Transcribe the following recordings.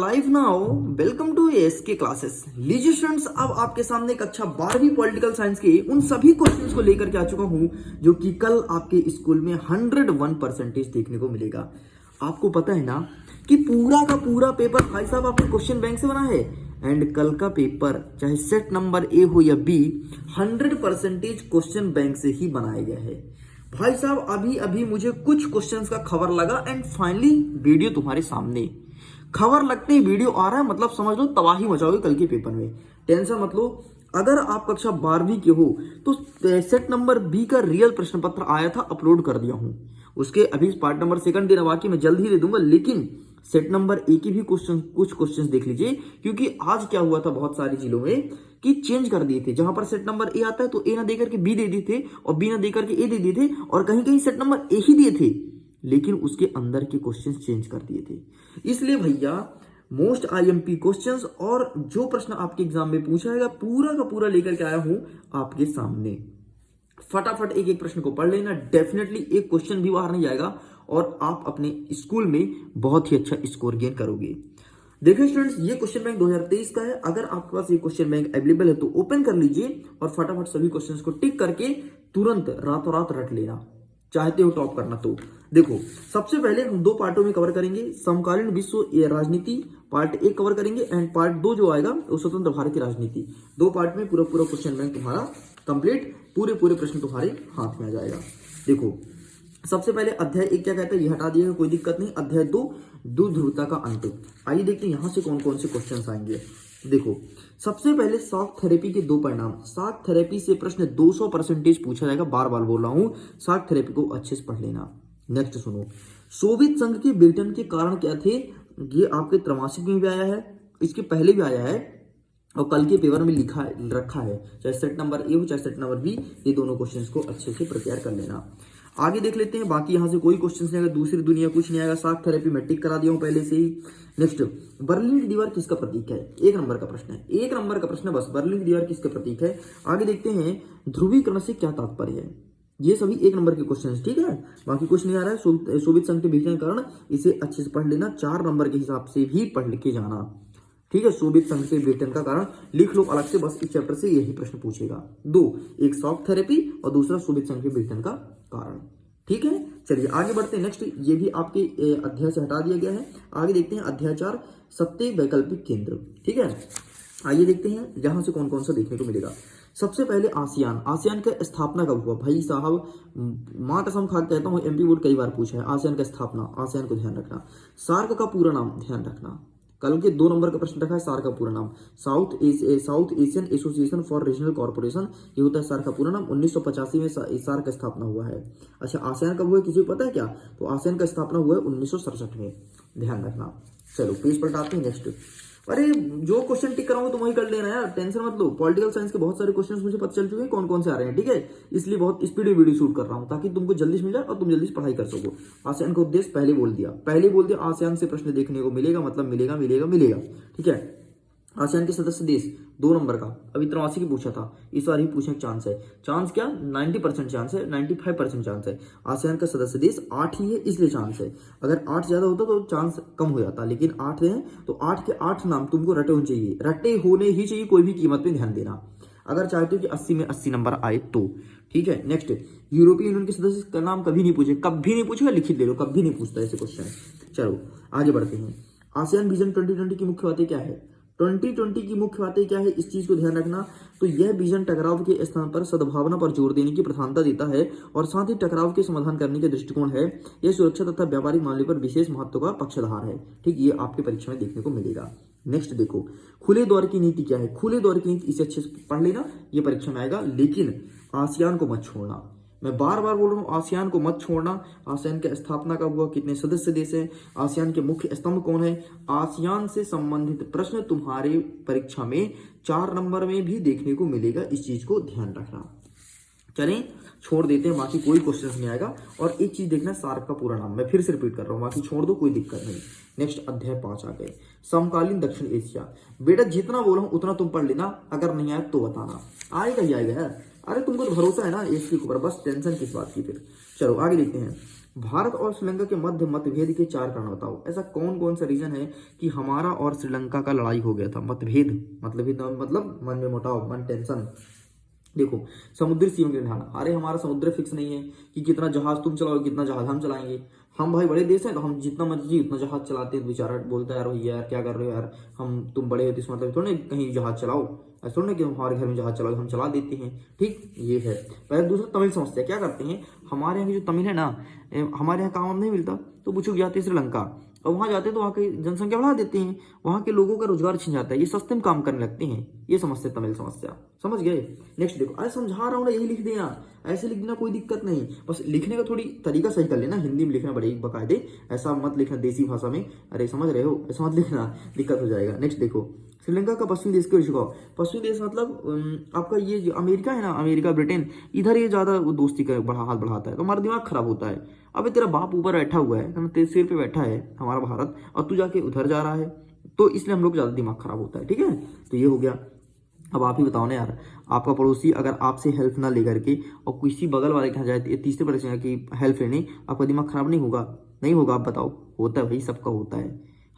Live now welcome to ASK classes. लीजिए students, अब आपके सामने कक्षा 12वीं पॉलिटिकल साइंस के उन सभी क्वेश्चंस को लेकर के आ चुका हूं जो कि कल आपके स्कूल में 101% देखने को मिलेगा। आपको पता है ना कि पूरा का पूरा पेपर भाई साहब आपके क्वेश्चन बैंक से बना है। एंड कल का पेपर चाहे सेट नंबर ए हो या बी, 100% क्वेश्चन बैंक से ही बनाया गया है। भाई साहब अभी अभी मुझे कुछ क्वेश्चंस का खबर लगा एंड फाइनली वीडियो तुम्हारे सामने। खबर लगते ही वीडियो आ रहा है, मतलब समझ लो तबाही मचाओगे कल के पेपर में। टेंशन मत लो। अगर आप कक्षा 12वीं के हो तो सेट नंबर बी का रियल प्रश्न पत्र आया था, अपलोड कर दिया हूं। उसके अभी पार्ट नंबर सेकंड देना बाकी, मैं जल्द ही दे दूंगा। लेकिन सेट नंबर ए की भी कुछ क्वेश्चंस देख लीजिए, क्योंकि आज क्या हुआ था बहुत सारी जिलों में कि चेंज कर दिए थे। जहां पर सेट नंबर ए आता है तो ए ना देकर के बी दे दिए थे और बी ना देकर के ए दे दिए थे, और कहीं कहीं सेट नंबर ए ही दिए थे लेकिन उसके अंदर के क्वेश्चंस चेंज कर दिए थे। इसलिए भैया मोस्ट आईएमपी क्वेश्चंस और जो प्रश्न आपके एग्जाम में पूछा जाएगा पूरा का पूरा लेकर के आया हूं आपके सामने। फटाफट एक एक प्रश्न को पढ़ लेना, डेफिनेटली एक क्वेश्चन भी बाहर नहीं जाएगा और आप अपने स्कूल में बहुत ही अच्छा स्कोर गेन करोगे। देखिए स्टूडेंट्स, ये क्वेश्चन बैंक 2023 का है। अगर आपके पास ये क्वेश्चन बैंक अवेलेबल है तो ओपन कर लीजिए और फटाफट सभी क्वेश्चंस को टिक करके तुरंत रातों रात रट लेना, चाहते हो टॉप करना तो। देखो, सबसे पहले हम दो पार्टों में कवर करेंगे। समकालीन विश्व राजनीति पार्ट 1 कवर करेंगे एंड पार्ट 2 जो आएगा वो स्वतंत्र भारत की राजनीति। दो पार्ट में पूरा पूरा क्वेश्चन बैंक तुम्हारा कंप्लीट, पूरे पूरे प्रश्न तुम्हारे हाथ में आ जाएगा। देखो, सबसे पहले अध्याय 1 क्या कहता है, ये हटा दिएगा, कोई दिक्कत नहीं। अध्याय 2 दूर ध्रुवता का अंत। आइए देखते हैं यहां से कौन कौन से क्वेश्चन आएंगे। देखो, सबसे पहले शॉक थेरेपी के दो परिणाम। शॉक थेरेपी से प्रश्न 200% पूछा जाएगा, बार बार बोल रहा हूं, शॉक थेरेपी को अच्छे से पढ़ लेना। नेक्स्ट सुनो, सोवियत संघ के विघटन के कारण क्या थे, ये आपके त्रैमासिक में भी आया है, इसके पहले भी आया है और कल के पेपर में लिखा रखा है। चाहे सेट नंबर ए हो चाहे सेट नंबर बी, ये दोनों क्वेश्चंस को अच्छे से प्रिपेयर कर लेना। आगे देख लेते हैं, बाकी यहां से कोई क्वेश्चन नहीं आएगा, दूसरी दुनिया कुछ नहीं आएगा। शॉक थेरेपी में टिक करा दिया हूं पहले से ही। नेक्स्ट, बर्लिन की दीवार किसका प्रतीक है, 1 नंबर का प्रश्न है, 1 नंबर का प्रश्न बस, बर्लिन की दीवार किसका प्रतीक है। आगे देखते हैं, ध्रुवीकरण से क्या तात्पर्य है। ये सभी 1 नंबर के क्वेश्चन है, ठीक है, बाकी कुछ नहीं आ रहा है। सोवियत संघ के विघटन के कारण, इसे अच्छे से पढ़ लेना, 4 नंबर के हिसाब से भी पढ़ के जाना, ठीक है। सोवियत संघ के विघटन का कारण लिख लो अलग से, बस इस चैप्टर से यही प्रश्न पूछेगा। दो, एक शॉक थेरेपी और दूसरा सोवियत संघ के विघटन का कारण, ठीक है। चलिए आगे बढ़ते हैं। नेक्स्ट, ये भी आपके अध्याय से हटा दिया गया है। आगे देखते हैं अध्याय 4 सत्य वैकल्पिक केंद्र, ठीक है। आइए देखते हैं यहां से कौन कौन सा देखने को मिलेगा। सबसे पहले आसियान। आसियान का स्थापना कब हुआ, भाई साहब मां कसम खा कहता हूं एमपी बोर्ड कई बार पूछा है। आसियान का स्थापना, आसियान को ध्यान रखना। सार्क का पूरा नाम ध्यान रखना, कल के 2 नंबर का प्रश्न रखा है। सार्क का पूरा नाम south Asian association for regional corporation, ये होता है सार्क का पूरा नाम। 1985 में सार्क का स्थापना हुआ है। अच्छा, आसियान कब हुआ है, किसी को पता है क्या, तो आसियान का स्थापना हुआ है 1967 में, ध्यान रखना। चलो पेज पलटाते हैं। नेक्स्ट, अरे जो क्वेश्चन टिक कराऊंगा तुम वही कर लेना यार, टेंशन मत लो। पॉलिटिकल साइंस के बहुत सारे क्वेश्चंस मुझे पता चल चुके हैं कौन कौन से आ रहे हैं, ठीक है। इसलिए बहुत स्पीड में वीडियो शूट कर रहा हूं ताकि तुमको जल्दी से मिल जाए और तुम जल्दी से पढ़ाई कर सको। आसियान का उद्देश्य पहले बोल दिया, आसियान से प्रश्न देखने को मिलेगा, मतलब मिलेगा मिलेगा मिलेगा, ठीक है। आसियान के सदस्य देश 2 नंबर का, अभी 83 की पूछा था, इस बार ही पूछने का चांस है। चांस क्या, 90% चांस है, 95% चांस है। आसियान का सदस्य देश 8 ही है, इसलिए चांस है। अगर 8 ज्यादा होता तो चांस कम हो जाता, लेकिन 8 है तो 8 के 8 नाम तुमको रटे होने चाहिए, रटे होने ही चाहिए, कोई भी कीमत पे ध्यान देना, अगर चाहते हो कि 80 में 80 नंबर आए तो, ठीक है। नेक्स्ट, यूरोपीय यूनियन के सदस्य का नाम कभी नहीं पूछे, कभी नहीं पूछेगा, लिखित ले लो, कभी नहीं पूछता ऐसे क्वेश्चन। चलो आगे बढ़ते हैं। आसियान विजन 2020 की मुख्य बातें क्या है, 2020 की मुख्य बातें क्या है, इस चीज को ध्यान रखना। तो यह विजन टकराव के स्थान पर सद्भावना पर जोर देने की प्रधानता देता है और साथ ही टकराव के समाधान करने के दृष्टिकोण है। यह सुरक्षा तथा व्यापारिक मामले पर विशेष महत्व का पक्षधार है, ठीक, ये आपके परीक्षा में देखने को मिलेगा। नेक्स्ट देखो, खुले द्वार की नीति क्या है, खुले द्वार की नीति, इसे अच्छे से पढ़ लेना, ये परीक्षा में आएगा। लेकिन आसियान को मत छोड़ना, मैं बार बार बोल रहा हूं, आसियान को मत छोड़ना। आसियान की स्थापना कब हुआ, कितने सदस्य देश हैं, आसियान के मुख्य स्तंभ कौन है, आसियान से संबंधित प्रश्न तुम्हारे परीक्षा में 4 नंबर में भी देखने को मिलेगा, इस चीज को ध्यान रखना। चलें छोड़ देते हैं, बाकी कोई क्वेश्चन नहीं आएगा। और एक चीज देखना, सार्क का पूरा नाम, मैं फिर से रिपीट कर रहा हूं, बाकी छोड़ दो, कोई दिक्कत नहीं। नेक्स्ट अध्याय 5 आ गए, समकालीन दक्षिण एशिया। बेटा जितना बोला हूं उतना तुम पढ़ लेना, अगर नहीं आया तो बताना, आएगा ही आएगा यार। अरे तुमको तो भरोसा है ना इसके ऊपर, बस टेंशन किस बात की फिर। चलो आगे देखते हैं। भारत और श्रीलंका के मध्य मतभेद के 4 कारण बताओ। ऐसा कौन कौन सा रीजन है कि हमारा और श्रीलंका का लड़ाई हो गया था? मतभेद मतलब मन में मुटाव, मन टेंशन। देखो, समुद्री सीमा के निर्धारण, अरे हमारा समुद्र फिक्स नहीं है कि कितना जहाज तुम चलाओगे कितना जहाज हम चलाएंगे। हम भाई बड़े देश हैं तो हम जितना मर्जी उतना जहाज चलाते हैं। बेचारा बोलता है यार भैया यार क्या कर रहे हो यार, तुम बड़े हो तो इस मतलब थोड़ा कहीं जहाज चलाओ, ऐसा थोड़ा ना कि हमारे घर में जहाज चलाओ, हम चला देते हैं। ठीक, ये है पहले। दूसरा, तमिल समस्या। क्या करते हैं, हमारे यहाँ की जो तमिल है ना, हमारे यहाँ काम नहीं मिलता तो वो चुक जाते हैं श्रीलंका, और वहां जाते हैं तो वहां की जनसंख्या बढ़ा देते हैं, वहां के लोगों का रोजगार छिन जाता है, ये सस्ते में काम करने लगते हैं। ये समस्या, तमिल समस्या। समझ गए? नेक्स्ट देखो, अरे समझा रहा हूँ ना, यही लिख देना, ऐसे लिख देना, कोई दिक्कत नहीं। बस लिखने का थोड़ी तरीका सही कर लेना, हिंदी में लिखना बड़े बकायदे, ऐसा मत लिखना देसी भाषा में, अरे समझ रहे हो, ऐसा मत लिखना, दिक्कत हो जाएगा। नेक्स्ट देखो, श्रीलंका का पश्चिमी देश क्यों झुकाओ? पश्चिमी देश मतलब आपका ये जो अमेरिका है ना, अमेरिका ब्रिटेन, इधर ये ज्यादा दोस्ती का हाथ बढ़ाता है तो हमारा दिमाग खराब होता है। अबे तेरा बाप ऊपर बैठा हुआ है, तेरे सिर पे बैठा है हमारा भारत, और तू जाके उधर जा रहा है, तो इसलिए हम लोग ज्यादा दिमाग खराब होता है। ठीक है, तो ये हो गया। अब आप ही बताओ ना यार, आपका पड़ोसी अगर आपसे हेल्प ना लेकर के और किसी बगल वाले के यहाँ जाए, तीसरे पड़ोसी की हेल्प लेने, आपका दिमाग खराब नहीं होगा? नहीं होगा? आप बताओ। होता है भाई, सबका होता है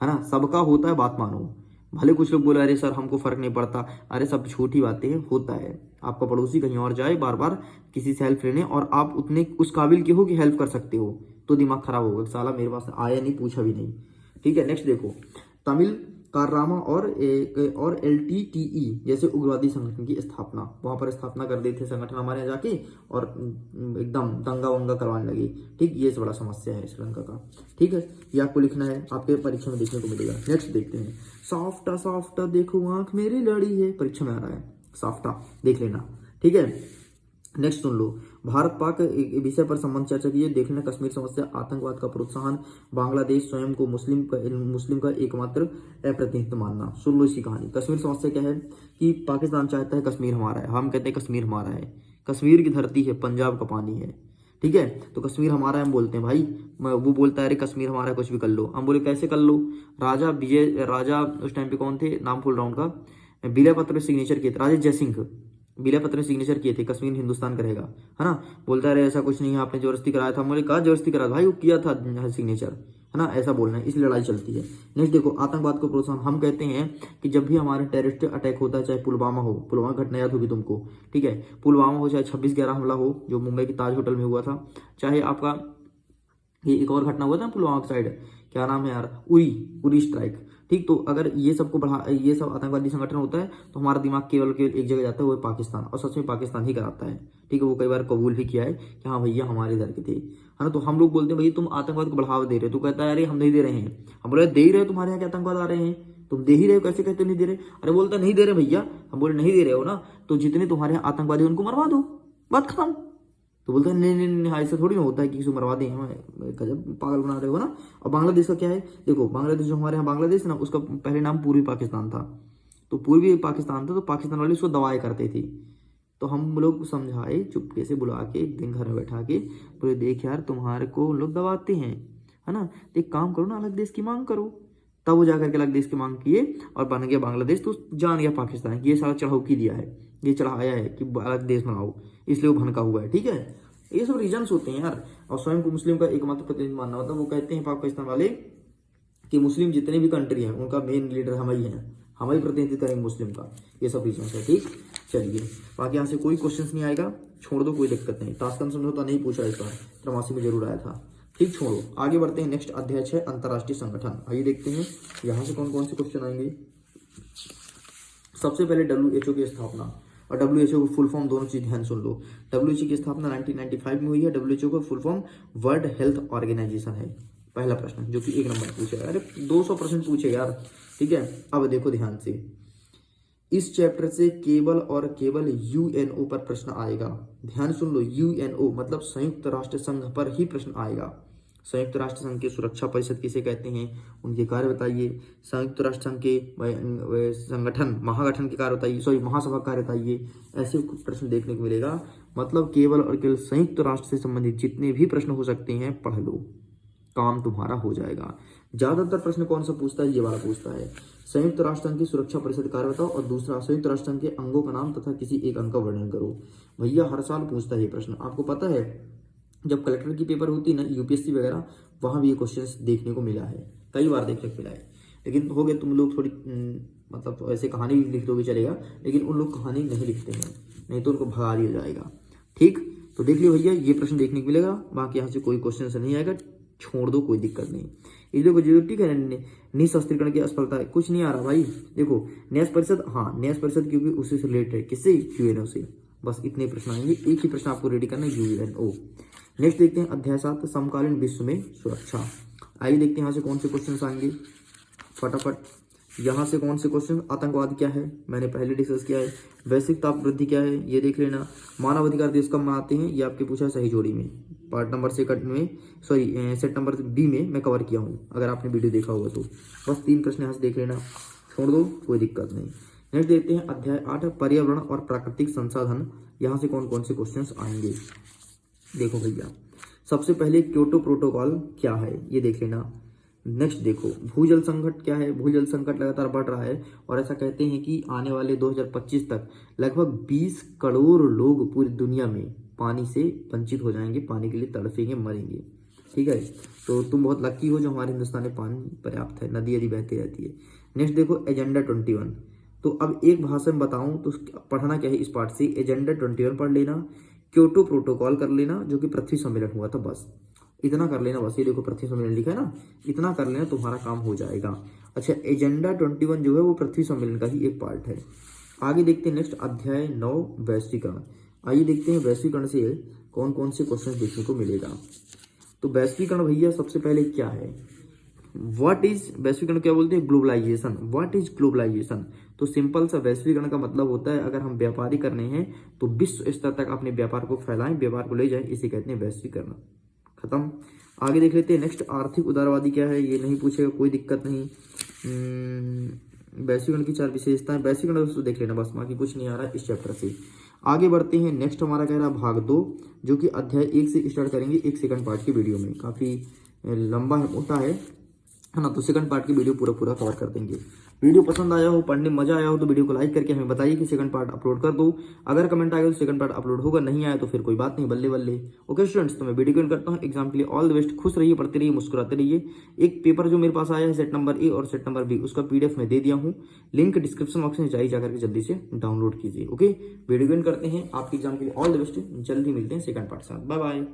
ना, सबका होता है, बात मानो। भले कुछ लोग बोले अरे सर हमको फर्क नहीं पड़ता, अरे सब छोटी बातें हैं, होता है। आपका पड़ोसी कहीं और जाए बार बार किसी से हेल्प लेने, और आप उतने उस काबिल के हो कि हेल्प कर सकते हो, तो दिमाग खराब होगा, साला मेरे पास आया नहीं, पूछा भी नहीं। ठीक है, नेक्स्ट देखो, तमिल कारामा और LTTE जैसे उग्रवादी संगठन की स्थापना, वहां पर स्थापना कर देते संगठन हमारे यहाँ जाके, और एकदम दंगा वंगा करवाने लगे। ठीक, ये बड़ा समस्या है श्रीलंका का। ठीक है, ये आपको लिखना है, आपके परीक्षा में देखने को मिलेगा। नेक्स्ट देखते हैं, सॉफ्टा सॉफ्टा देखो आंख मेरी लड़ी है, परीक्षा में आ रहा है सॉफ्टा, देख लेना। ठीक है, नेक्स्ट सुन लो, भारत पाक विषय पर संबंध चर्चा कीजिए, देख लेना। कश्मीर समस्या, आतंकवाद का प्रोत्साहन, बांग्लादेश स्वयं को मुस्लिम का एकमात्र अप्रतिनिधित्व मानना। सुन लो इसकी कहानी। कश्मीर समस्या क्या है कि पाकिस्तान चाहता है कश्मीर हमारा है, हम कहते हैं कश्मीर हमारा है, कश्मीर की धरती है, पंजाब का पानी है। ठीक है, तो कश्मीर हमारा है हम बोलते हैं भाई, वो बोलता है अरे कश्मीर हमारा है, कुछ भी कर लो। हम बोले कैसे कर लो? राजा उस टाइम पे कौन थे, नाम भूल रहा हूँ उनका, बिलय पत्र में सिग्नेचर किए थे, राजा जयसिंह, बिलय पत्र में सिग्नेचर किए थे, कश्मीर हिंदुस्तान का रहेगा, है ना। बोलता है ऐसा कुछ नहीं है, आपने जबरदस्ती कराया था। मुझे कहा जबरदस्ती कराया भाई, वो किया था सिग्नेचर, है ना, ऐसा बोलना है, इसलिए लड़ाई चलती है। नेक्स्ट देखो, आतंकवाद को प्रोत्साहन, हम कहते हैं कि जब भी हमारे टेररिस्ट अटैक होता है, चाहे पुलवामा हो, पुलवामा घटना याद होगी तुमको, ठीक है, पुलवामा हो, चाहे 26/11 हमला हो जो मुंबई के ताज होटल में हुआ था, चाहे आपका ये एक और घटना हुआ था पुलवामा साइड, क्या नाम है यार, उरी स्ट्राइक। ठीक, तो अगर ये सबको ये सब आतंकवादी संगठन होता है तो हमारा दिमाग केवल एक जगह जाता है, वो है पाकिस्तान, और सच में पाकिस्तान ही कराता है। ठीक है, वो कई बार कबूल भी किया है कि हाँ भैया हमारे इधर के थे, है ना। तो हम लोग बोलते हैं भैया तुम आतंकवाद को बढ़ावा दे रहे हो, तो कहता है अरे हम नहीं दे रहे हैं। हम बोले दे ही रहे हो, तुम्हारे यहाँ के आतंकवाद आ रहे हैं, तुम दे ही रहे हो, कैसे कहते नहीं दे रहे? अरे बोलता नहीं दे रहे भैया। हम बोले नहीं दे रहे हो ना, तो जितने तुम्हारे यहाँ आतंकवादी उनको मरवा दो, बात खत्म। तो बोलता है नहीं नहीं नहीं, ऐसा थोड़ी ना होता है कि किसी को मरवा दें, हमें गजब पागल बना रहे हो ना। और बांग्लादेश का क्या है, देखो बांग्लादेश जो हमारे यहाँ बांग्लादेश ना, उसका पहले नाम पूर्वी पाकिस्तान था, तो पूर्वी पाकिस्तान था, तो पाकिस्तान वाले उसको दबाया करते थे। तो हम लोग समझाए, चुपके से बुला के एक दिन घर में बैठा के, बोले देख यार तुम्हारे को उन लोग दबाते हैं, है ना, तो एक काम करो ना, अलग देश की मांग करो। तब वो जाकर के अलग देश की मांग किए और बन गया बांग्लादेश, तो जान गया पाकिस्तान, ये सारा चढ़ाऊ दिया है, ये चढ़ाया है कि अलग देश बनाओ, इसलिए वो भनका हुआ है। ठीक है, ये सब रीजंस होते हैं यार। और स्वयं को मुस्लिम का एकमात्र प्रतिनिधि मानना, मतलब वो कहते हैं पाकिस्तान वाले कि मुस्लिम जितने भी कंट्री हैं उनका मेन लीडर हम ही हैं, हम ही प्रतिनिधित्व करेंगे मुस्लिम का। ये सब रीजंस है। ठीक, चलिए बाकी यहाँ से कोई क्वेश्चन नहीं आएगा, छोड़ दो, कोई दिक्कत नहीं। टास्क समझौता नहीं पूछा इस बार, त्रमासी में जरूर आया था। ठीक, छोड़ो, आगे बढ़ते हैं। नेक्स्ट अध्याय है अंतर्राष्ट्रीय संगठन। आइए देखते हैं यहाँ से कौन कौन से क्वेश्चन आएंगे। सबसे पहले WHO की स्थापना और WHO को फुल फॉर्म, दोनों चीज ध्यान सुन लो। WHO की स्थापना 1995 में हुई है। WHO का full form World Health Organization है। पहला प्रश्न जो कि 1 नंबर पूछेगा, अरे 200% पूछेगा यार। ठीक है, अब देखो ध्यान से, इस चैप्टर से केवल और केवल UNO पर प्रश्न आएगा। ध्यान सुन लो, UNO मतलब संयुक्त राष्ट्र संघ पर ही प्रश्न आएगा। संयुक्त राष्ट्र संघ के सुरक्षा परिषद किसे कहते हैं, उनके कार्य बताइए। संयुक्त राष्ट्र संघ के संगठन महागठन के कार्य बताइए, महासभा कार्य बताइए। ऐसे प्रश्न देखने को मिलेगा। मतलब केवल और केवल संयुक्त राष्ट्र से संबंधित जितने भी प्रश्न हो सकते हैं पढ़ लो, काम तुम्हारा हो जाएगा। ज्यादातर प्रश्न कौन सा पूछता है, ये वाला पूछता है, संयुक्त राष्ट्र संघ की सुरक्षा परिषद कार्य बताओ, और दूसरा संयुक्त राष्ट्र संघ के अंगों का नाम तथा किसी एक अंग का वर्णन करो। भैया हर साल पूछता है ये प्रश्न, आपको पता है जब कलेक्टर की पेपर होती है ना, यूपीएससी वगैरह, वहाँ भी ये क्वेश्चंस देखने को मिला है, कई बार देखने को मिला है। लेकिन हो गए तुम लोग थोड़ी मतलब ऐसे कहानी भी लिख दोगे चलेगा, लेकिन उन लोग कहानी नहीं लिखते हैं, नहीं तो उनको भगा दिया जाएगा। ठीक, तो देख लियो भैया, ये प्रश्न देखने को मिलेगा, बाकी यहाँ से कोई क्वेश्चन नहीं आएगा, छोड़ दो, कोई दिक्कत नहीं। ये देखो जो ठीक है, निःशस्त्रीकरण की असफलता है, कुछ नहीं आ रहा भाई। देखो न्यास परिषद, हाँ न्यास परिषद क्योंकि उसी से रिलेटेड है, किससे, यूएनओ से। बस इतने प्रश्न आएंगे, एक ही प्रश्न आपको रेडी करना है, यूएनओ। नेक्स्ट देखते हैं अध्याय 7 समकालीन विश्व में सुरक्षा। आइए देखते हैं यहाँ से कौन से क्वेश्चन आएंगे फटाफट। यहाँ से कौन से क्वेश्चन, आतंकवाद क्या है, मैंने पहले डिस्कस किया है। वैश्विक ताप वृद्धि क्या है, ये देख लेना। मानव अधिकार दिवस कब मनाते हैं, ये आपके पूछा सही जोड़ी में, पार्ट नंबर सेकंड में, सॉरी सेट नंबर बी में मैं कवर किया हूँ, अगर आपने वीडियो देखा होगा तो। बस 3 प्रश्न यहाँ से देख लेना, छोड़ दो, कोई दिक्कत नहीं। नेक्स्ट देखते हैं अध्याय 8 पर्यावरण और प्राकृतिक संसाधन। यहाँ से कौन कौन से क्वेश्चन आएंगे, देखो भैया। सबसे पहले क्योटो प्रोटोकॉल क्या है, ये देख लेना। नेक्स्ट देखो भूजल संकट क्या है, भूजल संकट लगातार बढ़ रहा है और ऐसा कहते हैं कि आने वाले 2025 तक लगभग 20 करोड़ लोग पूरी दुनिया में पानी से वंचित हो जाएंगे, पानी के लिए तड़फेंगे, मरेंगे। ठीक है, तो तुम बहुत लकी हो जो हमारे हिंदुस्तान में पानी पर्याप्त है, नदी यदि बहती रहती है। नेक्स्ट देखो एजेंडा 21। तो अब एक भाषा में बताऊं तो पढ़ना क्या है इस पार्ट से, एजेंडा 21 पढ़ लेना, क्योटो प्रोटोकॉल कर लेना जो कि पृथ्वी सम्मेलन हुआ था, बस इतना कर लेना। बस ये देखो पृथ्वी सम्मेलन लिखा है ना, इतना कर लेना, तुम्हारा काम हो जाएगा। अच्छा, एजेंडा 21 जो है वो पृथ्वी सम्मेलन का ही एक पार्ट है। आगे देखते हैं नेक्स्ट अध्याय 9 वैश्वीकरण। आइए देखते हैं वैश्वीकरण से कौन कौन से क्वेश्चन देखने को मिलेगा। तो वैश्वीकरण भैया सबसे पहले क्या है, व्हाट इज वैश्वीकरण, क्या बोलते हैं, ग्लोबलाइजेशन। व्हाट इज ग्लोबलाइजेशन, तो सिंपल सा वैश्वीकरण का मतलब होता है अगर हम व्यापारी करने हैं तो विश्व स्तर तक अपने व्यापार को फैलाएं, व्यापार को ले जाएं, इसे कहते हैं वैश्वीकरण। खत्म। आगे देख लेते हैं नेक्स्ट आर्थिक उदारवादी क्या है, ये नहीं पूछेगा, कोई दिक्कत नहीं। वैश्वीकरण की 4 विशेषताएं, वैश्वीकरण दोस्तों देख लेना बस, बाकी कुछ नहीं आ रहा है इस चैप्टर से। आगे बढ़ते हैं नेक्स्ट, हमारा कह रहा है भाग 2 जो कि अध्याय 1 से स्टार्ट करेंगे, एक सेकंड पार्ट की वीडियो में, काफी लंबा है, मोटा है ना, तो सेकंड पार्ट की वीडियो पूरा कवर कर देंगे। वीडियो पसंद आया हो, पढ़ने में मजा आया हो तो वीडियो को लाइक करके हमें बताइए कि सेकंड पार्ट अपलोड कर दो। अगर कमेंट आएगा तो सेकंड पार्ट अपलोड होगा, नहीं आया तो फिर कोई बात नहीं, बल्ले बल्ले। ओके स्टूडेंट्स, तो मैं वीडियो को करता हूँ, एग्जाम के लिए ऑल द बेस्ट, खुश रहिए, पढ़ते रहिए, मुस्कुराते रहिए। एक पेपर जो मेरे पास आया है सेट नंबर ए और सेट नंबर बी, उसका PDF में दे दिया हूँ, लिंक डिस्क्रिप्शन बॉक्स में जाकर के जल्दी से डाउनलोड कीजिए। ओके, वीडियो करते हैं, आपके एग्जाम के लिए ऑल द बेस्ट, जल्दी मिलते हैं सेकंड पार्ट साथ, बाय बाय।